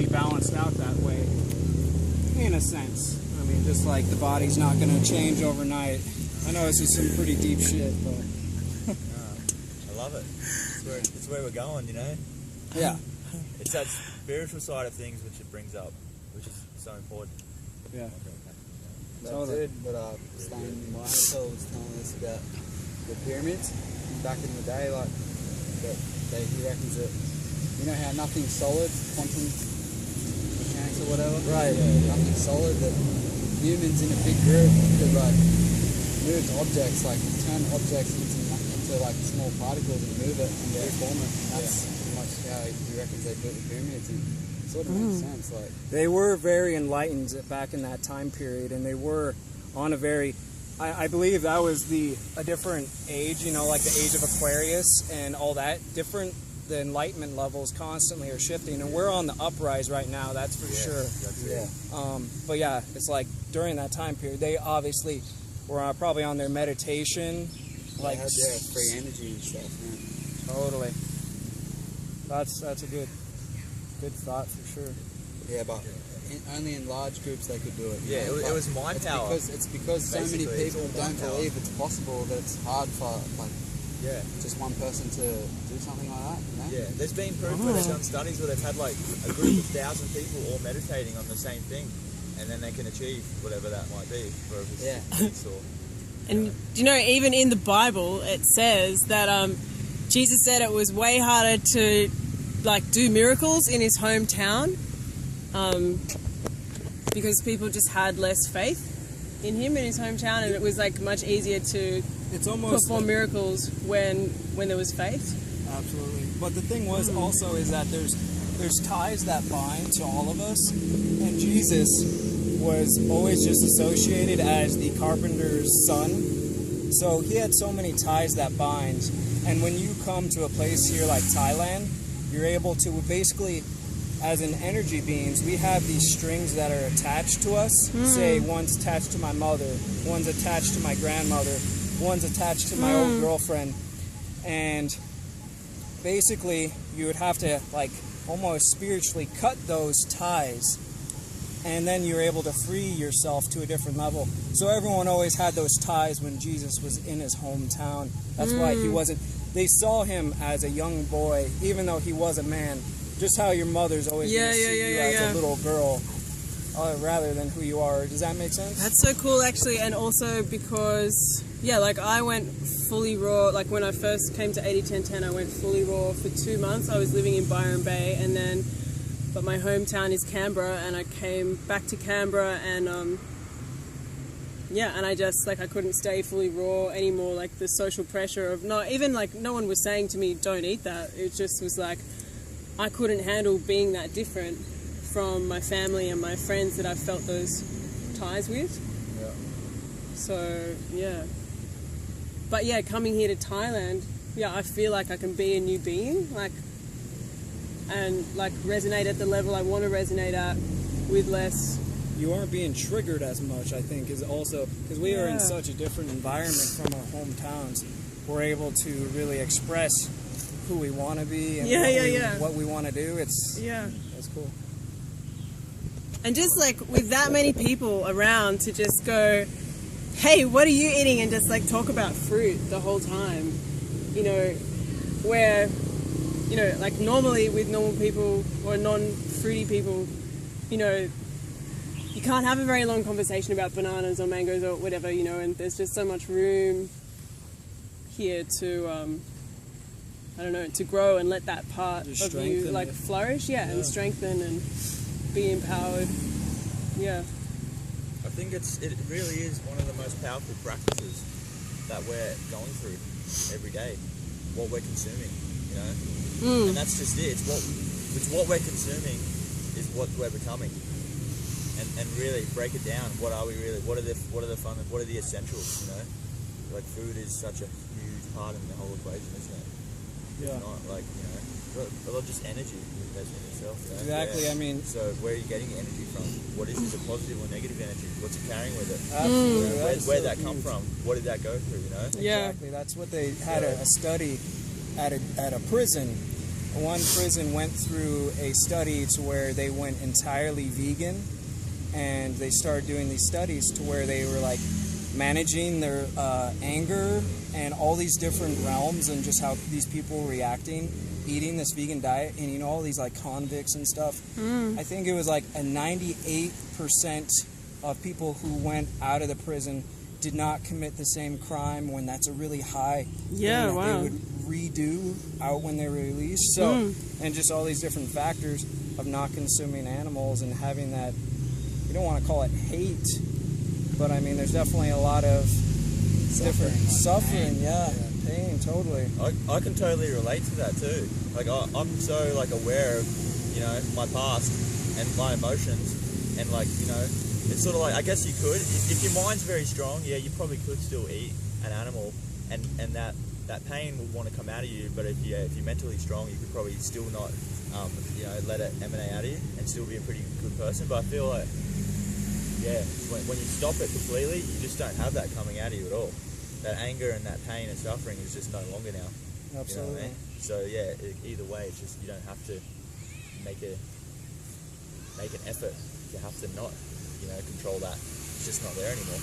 be balanced out that way, in a sense. I mean, just like the body's not going to change overnight. I know this is some pretty deep shit, but... I love it. It's where we're going, you know? Yeah. It's that spiritual side of things which it brings up, which is so important. Yeah. That's it, but Stan Michael was telling us about the pyramids back in the day, like, that he reckons that, you know how nothing's solid, quantum mechanics or whatever? Right. Nothing's solid, that humans in a big group could, like, move objects, like, turn objects into like, small particles and move it and reform it. That's pretty much how he reckons they built the pyramids, and it sort of makes sense. Like, they were very enlightened back in that time period, and they were on a very... I believe that was a different age, you know, like the age of Aquarius and all that. Different, the enlightenment levels constantly are shifting, and we're on the uprise right now, that's for sure. But yeah, it's like during that time period, they obviously were probably on their meditation. like had free energy and stuff. Yeah. Totally. That's a good thought for sure. Yeah, but only in large groups they could do it. Yeah, it was mind power. It's because so many people don't believe it's possible that it's hard for just one person to do something like that. You know? Yeah, there's been proof where they've done studies where they've had like a group of 1,000 people all meditating on the same thing, and then they can achieve whatever that might be for a piece or. And you know, even in the Bible, it says that Jesus said it was way harder to do miracles in his hometown because people just had less faith in him in his hometown, and it was much easier to perform miracles when there was faith. Absolutely. But the thing also is that there's ties that bind to all of us, and Jesus was always just associated as the carpenter's son. So he had so many ties that bind. And when you come to a place here like Thailand, you're able to basically, as an energy beings, we have these strings that are attached to us. Say one's attached to my mother, one's attached to my grandmother, one's attached to my old girlfriend. And basically you would have to almost spiritually cut those ties, and then you're able to free yourself to a different level. So everyone always had those ties when Jesus was in his hometown. That's why he wasn't... They saw him as a young boy, even though he was a man. Just how your mother's always going to see you as a little girl, rather than who you are. Does that make sense? That's so cool, actually. And also because, I went fully raw. When I first came to 80-10-10, I went fully raw for 2 months. I was living in Byron Bay, but my hometown is Canberra, and I came back to Canberra, and and I just I couldn't stay fully raw anymore. The social pressure of no one was saying to me, don't eat that. It just was I couldn't handle being that different from my family and my friends that I felt those ties with. So but coming here to Thailand, I feel I can be a new being, and resonate at the level I want to resonate at with less. You aren't being triggered as much, I think, is also because we are in such a different environment from our hometowns. We're able to really express who we want to be and what we want to do. That's cool. And just with that many people around to just go, hey, what are you eating? And just talk about fruit the whole time, where normally with normal people or non-fruity people, you can't have a very long conversation about bananas or mangoes or whatever, and there's just so much room here to, to grow and let that part just of you flourish, and strengthen and be empowered. I think it really is one of the most powerful practices that we're going through every day, what we're consuming, and that's just it. It's what we're consuming is what we're becoming. And really break it down. What are we really? What are the essentials? Food is such a huge part in the whole equation, isn't it? Yeah. It's not a lot just energy in itself. Exactly. I mean, so where are you getting your energy from? What is it? Positive or negative energy? What's it carrying with it? Absolutely. Where'd that come from? What did that go through? Exactly. That's what they had a study at a prison one prison went through a study to where they went entirely vegan, and they started doing these studies to where they were like managing their anger and all these different realms and just how these people were reacting eating this vegan diet. And you know, all these like convicts and stuff, I think it was like a 98% of people who went out of the prison did not commit the same crime, when that's a really high thing that they would redo out when they were released. So and just all these different factors of not consuming animals and having that, you don't want to call it hate, but I mean there's definitely a lot of different suffering, pain, totally. I can totally relate to that too. Like I'm so like aware of, you know, my past and my emotions, and like, you know, it's sort of like, I guess you could, if your mind's very strong, yeah, you probably could still eat an animal, and that pain would want to come out of you. But if you're mentally strong, you could probably still not, you know, let it emanate out of you and still be a pretty good person. But I feel like, yeah, when you stop it completely, you just don't have that coming out of you at all. That anger and that pain and suffering is just no longer now. Absolutely. You know what I mean? So yeah, either way, it's just, you don't have to make an effort. You have to not, you know, control that. It's just not there anymore.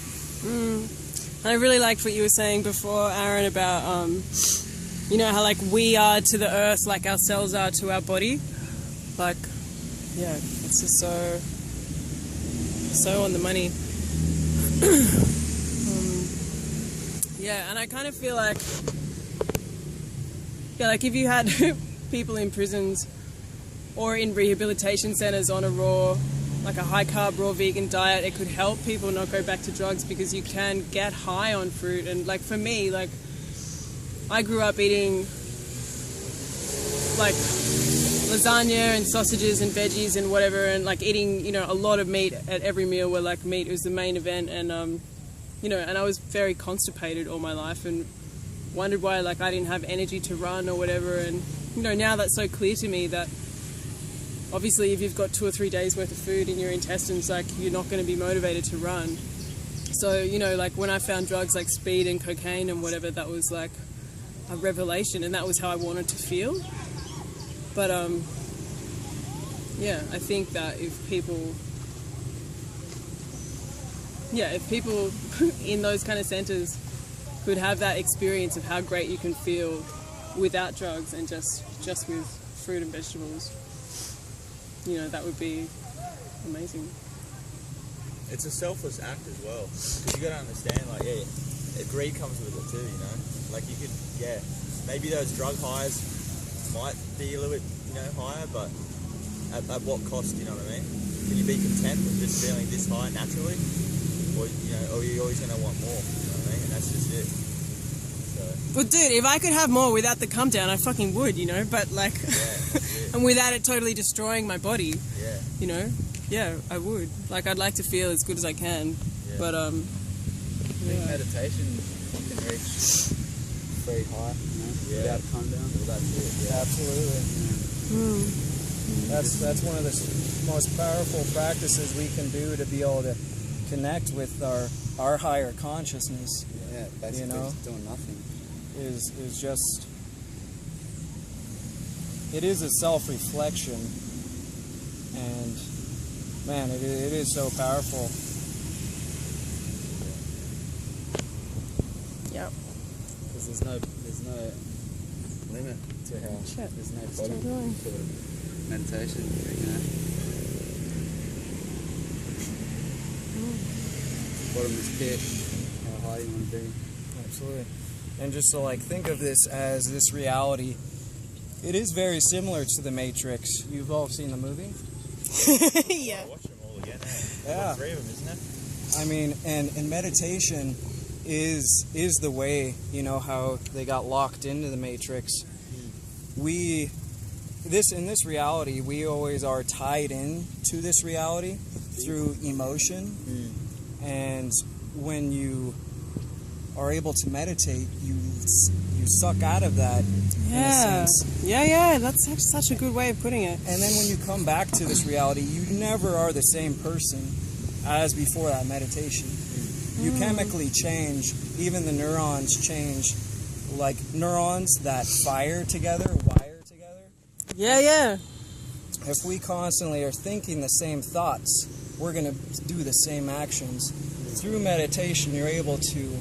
I really liked what you were saying before, Aaron, about you know, how like we are to the earth like our cells are to our body. Like, yeah, it's just so on the money. Yeah, and I kind of feel like, yeah, like if you had people in prisons or in rehabilitation centers on a raw, like a high carb raw vegan diet, it could help people not go back to drugs, because you can get high on fruit. And like for me, like I grew up eating like lasagna and sausages and veggies and whatever, and like eating, you know, a lot of meat at every meal, where like meat was the main event. And you know, and I was very constipated all my life and wondered why like I didn't have energy to run or whatever. And you know, now that's so clear to me that obviously if you've got 2 or 3 days worth of food in your intestines, like you're not going to be motivated to run. So, you know, like when I found drugs like speed and cocaine and whatever, that was like a revelation, and that was how I wanted to feel. But yeah, I think that if people in those kind of centers could have that experience of how great you can feel without drugs and just with fruit and vegetables, you know, that would be amazing. It's a selfless act as well, because you got to understand, like, yeah, greed comes with it too, you know. Like you could, yeah, maybe those drug highs might be a little bit, you know, higher, but at what cost? You know what I mean? Can you be content with just feeling this high naturally, or you know, or are you always going to want more? You know what I mean? And that's just it. So. Well, dude, if I could have more without the come down, I fucking would, you know. But like, yeah, and without it totally destroying my body, yeah, you know, yeah, I would. Like, I'd like to feel as good as I can, but I think meditation can reach very high, you know, without come down. Well, that's it. Yeah. Absolutely. That's one of the most powerful practices we can do to be able to connect with our higher consciousness. Yeah, basically, you know, just doing nothing. Is just, it is a self-reflection, and man, it is so powerful. Yep. Because there's no limit to how there's no bottom to meditation, you know. Bottomless pit, how high you want to be. Absolutely. And just to like think of this as this reality, it is very similar to The Matrix. You've all seen the movie? Yeah. Watch them all again. Yeah. 3 of them, isn't it? I mean, and meditation is the way, you know, how they got locked into the Matrix. In this reality, we always are tied in to this reality through emotion. And when you are able to meditate, you suck out of that, in a sense. Yeah, that's such a good way of putting it. And then when you come back to this reality, you never are the same person as before that meditation. You chemically change, even the neurons change. Like neurons that wire together, Yeah. If we constantly are thinking the same thoughts, we're going to do the same actions. Through meditation, you're able to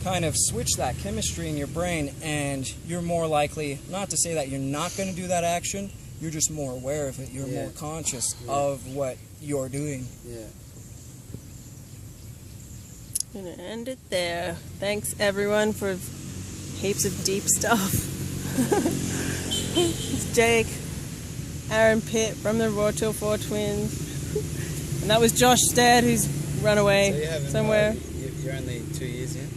kind of switch that chemistry in your brain, and you're more likely, not to say that you're not going to do that action, you're just more aware of it. You're more conscious of what you're doing. Yeah. I'm gonna end it there. Thanks everyone for heaps of deep stuff. It's Jake, Aaron Pitt from the Raw Till 4 Twins, and that was Josh Stead, who's run away So you haven't, somewhere. You're only 2 years in?